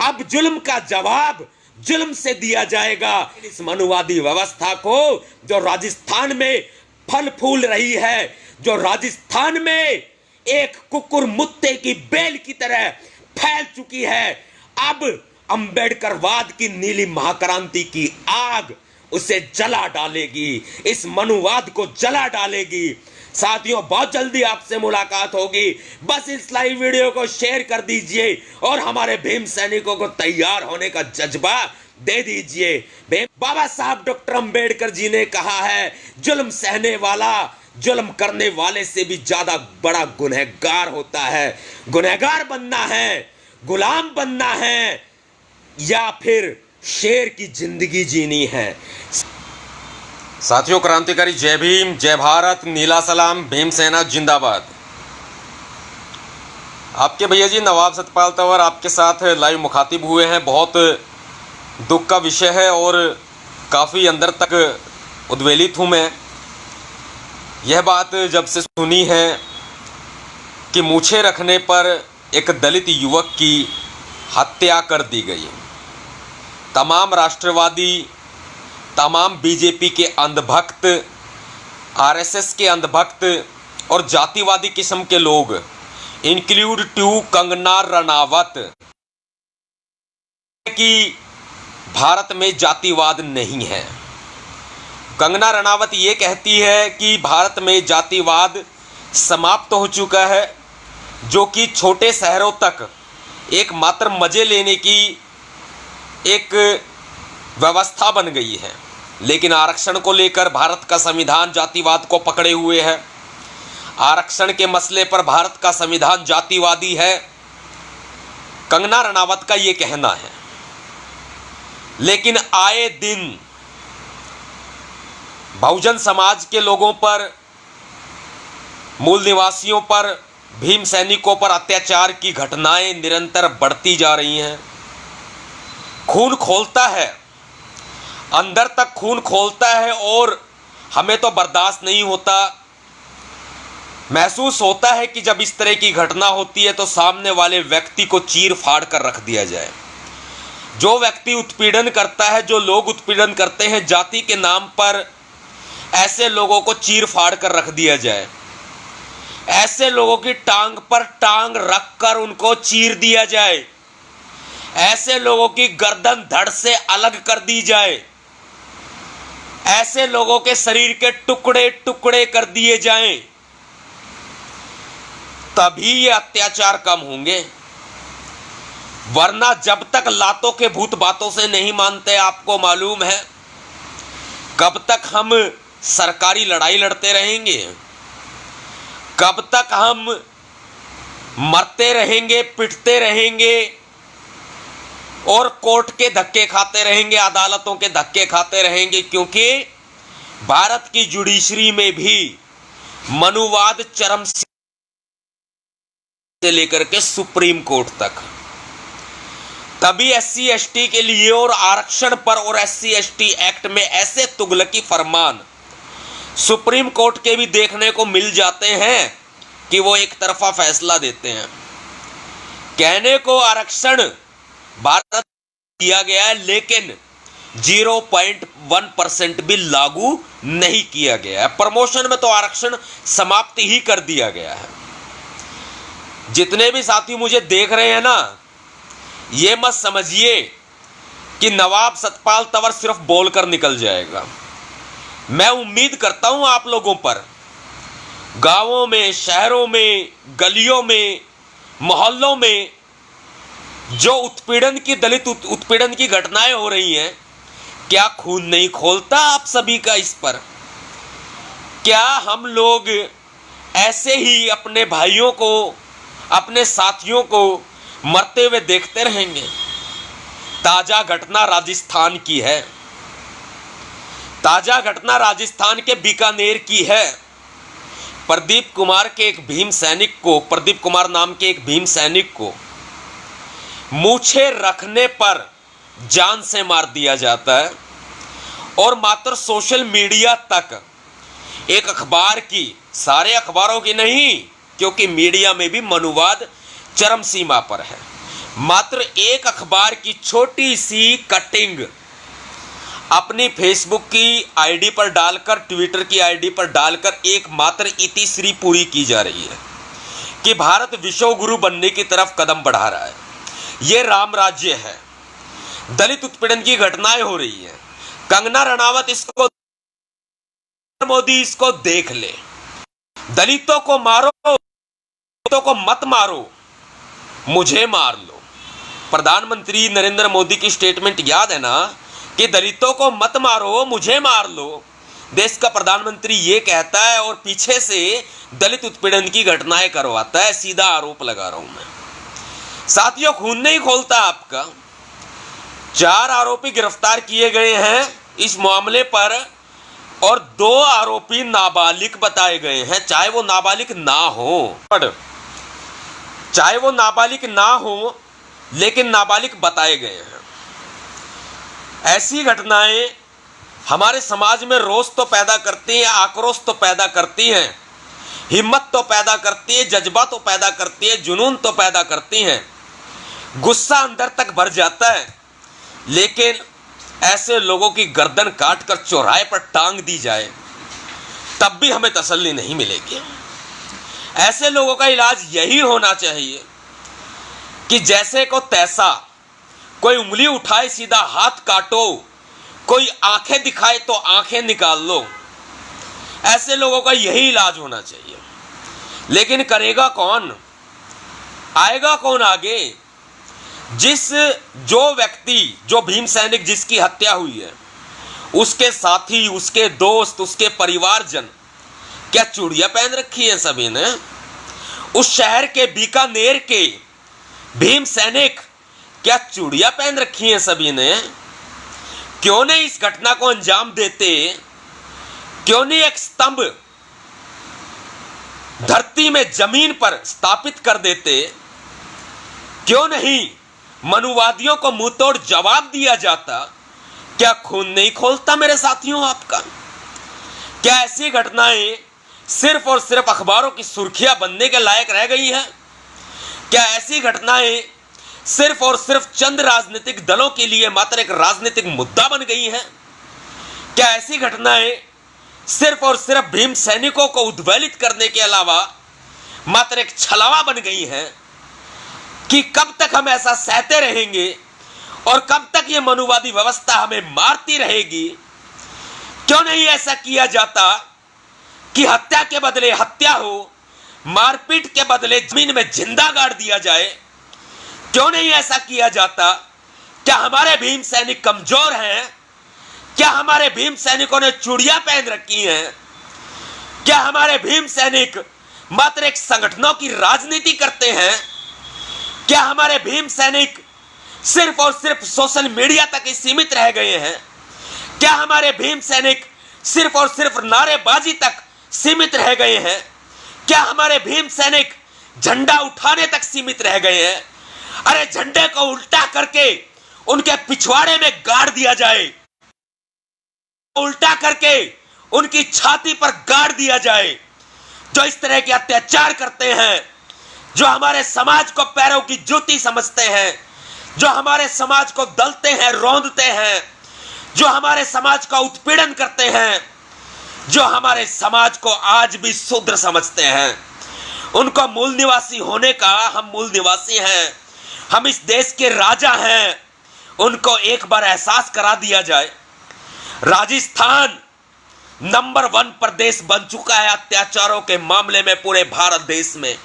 अब जुल्म का जवाब जुल्म से दिया जाएगा। इस मनुवादी व्यवस्था को जो राजस्थान में फल फूल रही है, जो राजस्थान में एक कुकुर मुत्ते की बेल की तरह फैल चुकी है, अब अंबेडकरवाद की नीली महाक्रांति की आग उसे जला डालेगी, इस मनुवाद को जला डालेगी। साथियों, बहुत जल्दी आपसे मुलाकात होगी। बस इस लाइव वीडियो को शेयर कर दीजिए और हमारे भीम सैनिकों को तैयार होने का जज्बा दे दीजिए। बाबा साहब डॉक्टर अंबेडकर जी ने कहा है, जुल्म सहने वाला जुल्म करने वाले से भी ज्यादा बड़ा गुनहगार होता है। गुनहगार बनना है, गुलाम बनना है, या फिर शेर की जिंदगी जीनी है। साथियों, क्रांतिकारी जय भीम, जय भारत, नीला सलाम, भीम सेना जिंदाबाद। आपके भैया जी नवाब सतपाल तंवर आपके साथ लाइव मुखातिब हुए हैं। बहुत दुख का विषय है और काफ़ी अंदर तक उद्वेलित हूँ मैं। यह बात जब से सुनी है कि मूछें रखने पर एक दलित युवक की हत्या कर दी गई। तमाम राष्ट्रवादी, तमाम बीजेपी के अंधभक्त, आरएसएस के अंधभक्त और जातिवादी किस्म के लोग, इंक्लूड टू कंगना रनावत, कि भारत में जातिवाद नहीं है। कंगना रनावत ये कहती है कि भारत में जातिवाद समाप्त हो चुका है, जो कि छोटे शहरों तक एक मात्र मजे लेने की एक व्यवस्था बन गई है। लेकिन आरक्षण को लेकर भारत का संविधान जातिवाद को पकड़े हुए है। आरक्षण के मसले पर भारत का संविधान जातिवादी है, कंगना रनावत का ये कहना है। लेकिन आए दिन बहुजन समाज के लोगों पर, मूल निवासियों पर, भीम सैनिकों पर अत्याचार की घटनाएं निरंतर बढ़ती जा रही हैं। खून खोलता है, अंदर तक खून खोलता है और हमें तो बर्दाश्त नहीं होता। महसूस होता है कि जब इस तरह की घटना होती है तो सामने वाले व्यक्ति को चीर फाड़ कर रख दिया जाए। जो व्यक्ति उत्पीड़न करता है, जो लोग उत्पीड़न करते हैं जाति के नाम पर, ऐसे लोगों को चीर फाड़ कर रख दिया जाए। ऐसे लोगों की टांग पर टांग रखकर उनको चीर दिया जाए। ऐसे लोगों की गर्दन धड़ से अलग कर दी जाए। ऐसे लोगों के शरीर के टुकड़े टुकड़े कर दिए जाएं, तभी ये अत्याचार कम होंगे। वरना जब तक लातों के भूत बातों से नहीं मानते, आपको मालूम है कब तक हम सरकारी लड़ाई लड़ते रहेंगे, कब तक हम मरते रहेंगे, पिटते रहेंगे और कोर्ट के धक्के खाते रहेंगे, अदालतों के धक्के खाते रहेंगे। क्योंकि भारत की जुडिशरी में भी मनुवाद चरम से लेकर के सुप्रीम कोर्ट तक, तभी एससी एसटी के लिए और आरक्षण पर और एससी एसटी एक्ट में ऐसे तुगलकी फरमान सुप्रीम कोर्ट के भी देखने को मिल जाते हैं कि वो एक तरफा फैसला देते हैं। कहने को आरक्षण भारत दिया गया है, लेकिन 0.1% भी लागू नहीं किया गया है। प्रमोशन में तो आरक्षण समाप्त ही कर दिया गया है। जितने भी साथी मुझे देख रहे हैं ना, ये मत समझिए कि नवाब सतपाल तंवर सिर्फ बोलकर निकल जाएगा। मैं उम्मीद करता हूं आप लोगों पर, गांवों में, शहरों में, गलियों में, मोहल्लों में जो उत्पीड़न की, दलित उत्पीड़न की घटनाएं हो रही हैं, क्या खून नहीं खोलता आप सभी का इस पर? क्या हम लोग ऐसे ही अपने भाइयों को, अपने साथियों को मरते हुए देखते रहेंगे? ताजा घटना राजस्थान की है। ताजा घटना राजस्थान के बीकानेर की है। प्रदीप कुमार के एक भीम सैनिक को, प्रदीप कुमार नाम के एक भीम सैनिक को मूछें रखने पर जान से मार दिया जाता है। और मात्र सोशल मीडिया तक एक अखबार की, सारे अखबारों की नहीं, क्योंकि मीडिया में भी मनुवाद चरम सीमा पर है। मात्र एक अखबार की छोटी सी कटिंग अपनी फेसबुक की आईडी पर डालकर, ट्विटर की आईडी पर डालकर एक मात्र इतिश्री पूरी की जा रही है कि भारत विश्व गुरु बनने की तरफ कदम बढ़ा रहा है। यह राम राज्य है। दलित उत्पीड़न की घटनाएं हो रही हैं। कंगना रनावत इसको, मोदी इसको देख ले। दलितों को मारो, दलितों को मत मारो, मुझे मार लो। प्रधानमंत्री नरेंद्र मोदी की स्टेटमेंट याद है ना कि दलितों को मत मारो, मुझे मार लो। देश का प्रधानमंत्री ये कहता है और पीछे से दलित उत्पीड़न की घटनाएं करवाता है। सीधा आरोप लगा रहा हूं मैं। साथियों, खून नहीं खोलता आपका। 4 आरोपी गिरफ्तार किए गए हैं इस मामले पर और 2 आरोपी नाबालिग बताए गए हैं। चाहे वो नाबालिग ना हो, लेकिन नाबालिग बताए गए हैं। ऐसी घटनाएं हमारे समाज में रोष तो पैदा करती हैं, आक्रोश तो पैदा करती हैं, हिम्मत तो पैदा करती है, जज्बा तो पैदा करती है, जुनून तो पैदा करती हैं, गुस्सा अंदर तक भर जाता है। लेकिन ऐसे लोगों की गर्दन काटकर चौराहे पर टांग दी जाए तब भी हमें तसल्ली नहीं मिलेगी। ऐसे लोगों का इलाज यही होना चाहिए कि जैसे को तैसा, कोई उंगली उठाए सीधा हाथ काटो, कोई आंखें दिखाए तो आंखें निकाल लो। ऐसे लोगों का यही इलाज होना चाहिए। लेकिन करेगा कौन? आएगा कौन आगे? जो व्यक्ति, जो भीम सैनिक जिसकी हत्या हुई है, उसके साथी, उसके दोस्त, उसके परिवारजन, क्या चूड़ियां पहन रखी है सभी ने? उस शहर के बीकानेर के भीम सैनिक क्या चूड़ियां पहन रखी हैं सभी ने? क्यों नहीं इस घटना को अंजाम देते? क्यों नहीं एक स्तंभ धरती में, जमीन पर स्थापित कर देते? क्यों नहीं मनुवादियों को मुंहतोड़ जवाब दिया जाता? क्या खून नहीं खोलता मेरे साथियों आपका? क्या ऐसी घटनाएं सिर्फ और सिर्फ अखबारों की सुर्खियां बनने के लायक रह गई हैं? क्या ऐसी घटनाएं सिर्फ और सिर्फ चंद राजनीतिक दलों के लिए मात्र एक राजनीतिक मुद्दा बन गई हैं? क्या ऐसी घटनाएं सिर्फ और सिर्फ भीम सैनिकों को उद्वेलित करने के अलावा मात्र एक छलावा बन गई हैं कि कब तक हम ऐसा सहते रहेंगे और कब तक ये मनुवादी व्यवस्था हमें मारती रहेगी? क्यों नहीं ऐसा किया जाता कि हत्या के बदले हत्या हो, मारपीट के बदले जमीन में जिंदा गाड़ दिया जाए? क्यों नहीं ऐसा किया जाता? क्या हमारे भीम सैनिक कमजोर हैं? क्या हमारे भीम सैनिकों ने चूड़ियां पहन रखी हैं? क्या हमारे भीम सैनिक मात्र एक संगठनों की राजनीति करते हैं? क्या हमारे भीम सैनिक सिर्फ और सिर्फ सोशल मीडिया तक ही सीमित रह गए हैं? क्या हमारे भीम सैनिक सिर्फ और सिर्फ नारेबाजी तक सीमित रह गए हैं? क्या हमारे भीम सैनिक झंडा उठाने तक सीमित रह गए हैं? अरे झंडे को उल्टा करके उनके पिछवाड़े में गाड़ दिया जाए, उल्टा करके उनकी छाती पर गाड़ दिया जाए। जो इस तरह के अत्याचार करते हैं, जो हमारे समाज को पैरों की जूती समझते हैं, जो हमारे समाज को दलते हैं, रौंदते हैं, जो हमारे समाज का उत्पीड़न करते हैं, जो हमारे समाज को आज भी शूद्र समझते हैं, उनको मूल निवासी होने का, हम मूल निवासी हैं, हम इस देश के राजा हैं, उनको एक बार एहसास करा दिया जाए। राजस्थान नंबर 1 प्रदेश बन चुका है अत्याचारों के मामले में पूरे भारत देश में।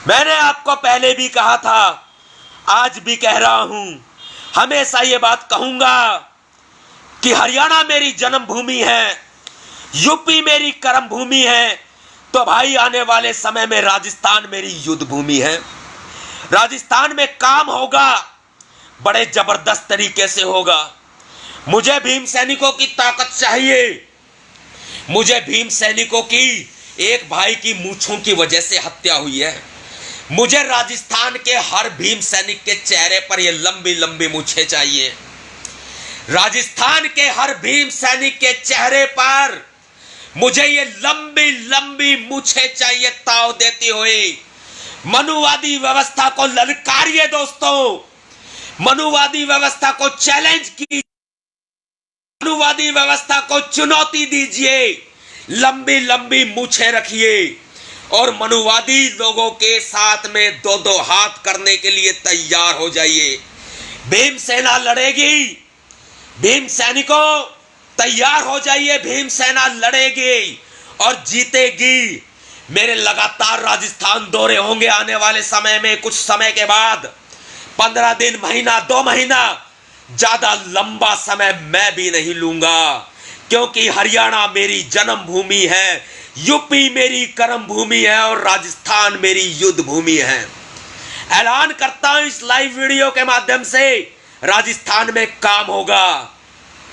मैंने आपको पहले भी कहा था, आज भी कह रहा हूं, हमेशा ये बात कहूंगा कि हरियाणा मेरी जन्मभूमि है, यूपी मेरी कर्म भूमि है, तो भाई आने वाले समय में राजस्थान मेरी युद्ध भूमि है। राजस्थान में काम होगा, बड़े जबरदस्त तरीके से होगा। मुझे भीम सैनिकों की ताकत चाहिए। मुझे भीम सैनिकों की एक भाई की मूंछों की वजह से हत्या हुई है। मुझे राजस्थान के हर भीम सैनिक के चेहरे पर ये लंबी लंबी मूंछें चाहिए। राजस्थान के हर भीम सैनिक के चेहरे पर मुझे ये लंबी लंबी मूंछें चाहिए, ताव देती हुई। मनुवादी व्यवस्था को ललकारिए दोस्तों, मनुवादी व्यवस्था को चैलेंज कीजिए, मनुवादी व्यवस्था को चुनौती दीजिए, लंबी लंबी मूछें रखिए और मनुवादी लोगों के साथ में दो दो हाथ करने के लिए तैयार हो जाइए। भीम सेना लड़ेगी, भीम सैनिकों तैयार हो जाइए, भीम सेना लड़ेगी और जीतेगी। मेरे लगातार राजस्थान दौरे होंगे आने वाले समय में, कुछ समय के बाद 15 दिन, महीना, 2 महीना, ज्यादा लंबा समय मैं भी नहीं लूंगा, क्योंकि हरियाणा मेरी जन्मभूमि है, यूपी मेरी कर्म भूमि है और राजस्थान मेरी युद्ध भूमि है। ऐलान करता हूं इस लाइव वीडियो के माध्यम से, राजस्थान में काम होगा,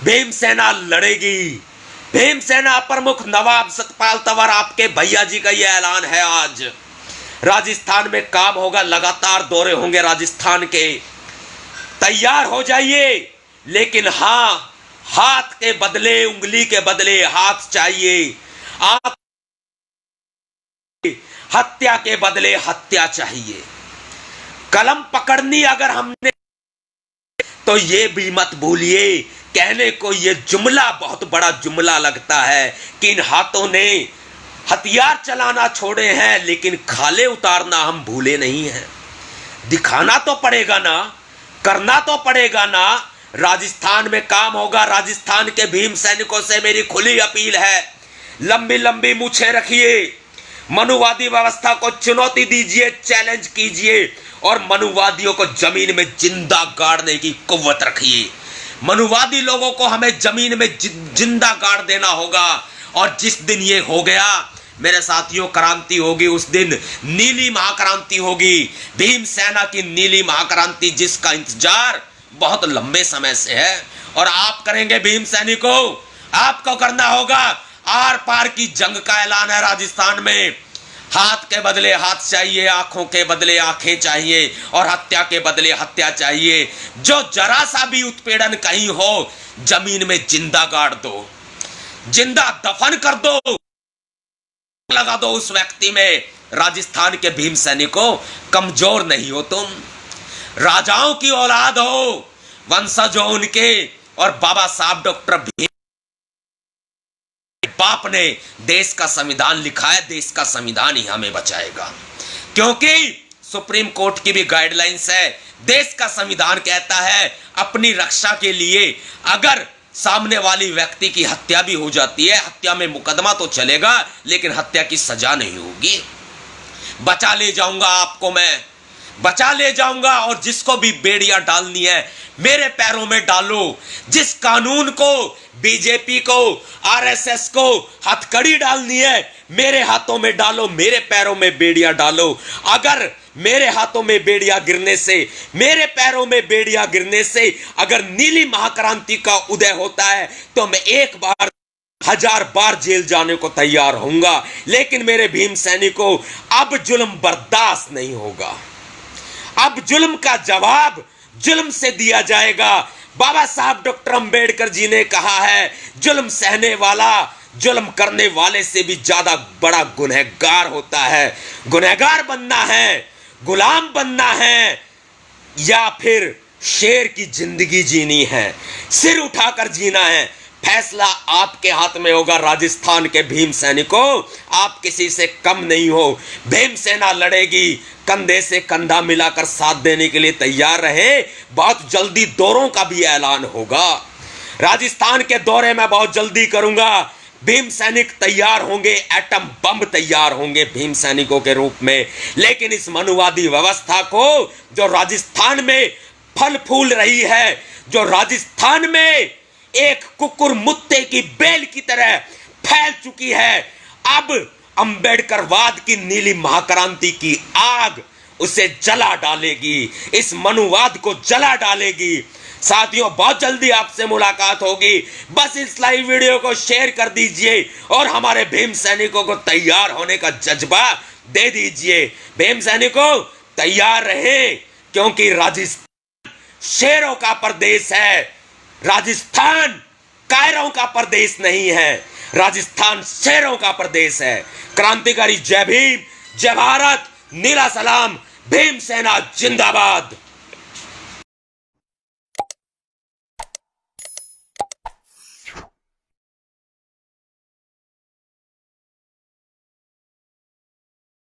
भीम सेना लड़ेगी। भीम सेना प्रमुख नवाब सतपाल तंवर आपके भैया जी का यह ऐलान है। आज राजस्थान में काम होगा, लगातार दौरे होंगे राजस्थान के, तैयार हो जाइए। लेकिन हां, हाथ के बदले उंगली के बदले हाथ चाहिए, आंख हत्या के बदले हत्या चाहिए। कलम पकड़नी अगर हमने तो ये भी मत भूलिए, कहने को ये जुमला बहुत बड़ा जुमला लगता है कि इन हाथों ने हथियार चलाना छोड़े हैं, लेकिन खाले उतारना हम भूले नहीं हैं। दिखाना तो पड़ेगा ना, करना तो पड़ेगा ना। राजस्थान में काम होगा, राजस्थान के भीम सैनिकों से मेरी खुली अपील है, लंबी लंबी मूछें रखिए, मनुवादी व्यवस्था को चुनौती दीजिए, चैलेंज कीजिए और मनुवादियों को जमीन में जिंदा गाड़ने की कुव्वत रखिए। मनुवादी लोगों को हमें जमीन में जिंदा गाड़ देना होगा और जिस दिन ये हो गया मेरे साथियों, क्रांति होगी, उस दिन नीली महाक्रांति होगी, भीम सेना की नीली महाक्रांति, जिसका इंतजार बहुत लंबे समय से है और आप करेंगे भीम सैनिकों, आपको करना होगा। आर पार की जंग का ऐलान है राजस्थान में। हाथ के बदले हाथ चाहिए, आंखों के बदले आंखें चाहिए और हत्या के बदले हत्या चाहिए। जो जरा सा भी उत्पीड़न कहीं हो, जमीन में जिंदा गाड़ दो, जिंदा दफन कर दो, लगा दो उस व्यक्ति में। राजस्थान के भीम सैनिकों, कमजोर नहीं हो तुम, राजाओं की औलाद हो, वंशज हो उनके, और बाबा साहब डॉक्टर भीम बाप ने देश का संविधान लिखा है, देश का संविधान ही हमें बचाएगा, क्योंकि सुप्रीम कोर्ट की भी गाइडलाइंस है। देश का संविधान कहता है अपनी रक्षा के लिए अगर सामने वाली व्यक्ति की हत्या भी हो जाती है, हत्या में मुकदमा तो चलेगा लेकिन हत्या की सजा नहीं होगी। बचा ले जाऊंगा आपको मैं, बचा ले जाऊंगा, और जिसको भी बेड़ियां डालनी है मेरे पैरों में डालो। जिस कानून को, बीजेपी को, आरएसएस को हथकड़ी डालनी है मेरे हाथों में डालो, मेरे पैरों में बेड़ियां डालो। अगर मेरे हाथों में बेड़ियां गिरने से, मेरे पैरों में बेड़ियां गिरने से अगर नीली महाक्रांति का उदय होता है तो मैं 1 बार 1000 बार जेल जाने को तैयार होऊंगा, लेकिन मेरे भीम सैनिकों, अब जुल्म बर्दाश्त नहीं होगा। अब जुल्म का जवाब जुल्म से दिया जाएगा। बाबा साहब डॉक्टर अंबेडकर जी ने कहा है, जुल्म सहने वाला जुल्म करने वाले से भी ज्यादा बड़ा गुनहगार होता है। गुनहगार बनना है, गुलाम बनना है, या फिर शेर की जिंदगी जीनी है, सिर उठाकर जीना है, फैसला आपके हाथ में होगा। राजस्थान के भीम सैनिकों, आप किसी से कम नहीं हो। भीम सेना लड़ेगी, कंधे से कंधा मिलाकर साथ देने के लिए तैयार रहे। बहुत जल्दी दौरों का भी ऐलान होगा, राजस्थान के दौरे में बहुत जल्दी करूंगा। भीम सैनिक तैयार होंगे, एटम बम तैयार होंगे भीम सैनिकों के रूप में। लेकिन इस मनुवादी व्यवस्था को जो राजस्थान में फल फूल रही है, जो राजस्थान में एक कुकुर मुत्ते की बेल की तरह फैल चुकी है, अब अंबेडकरवाद की नीली महाक्रांति की आग उसे जला डालेगी, इस मनुवाद को जला डालेगी। साथियों, बहुत जल्दी आपसे मुलाकात होगी। बस इस लाइव वीडियो को शेयर कर दीजिए और हमारे भीम सैनिकों को तैयार होने का जज्बा दे दीजिए। भीम सैनिकों तैयार रहें, क्योंकि राजस्थान शेरों का प्रदेश है। राजस्थान कायरों का प्रदेश नहीं है, राजस्थान शेरों का प्रदेश है। क्रांतिकारी जय भीम, जय भारत, नीला सलाम, भीमसेना जिंदाबाद।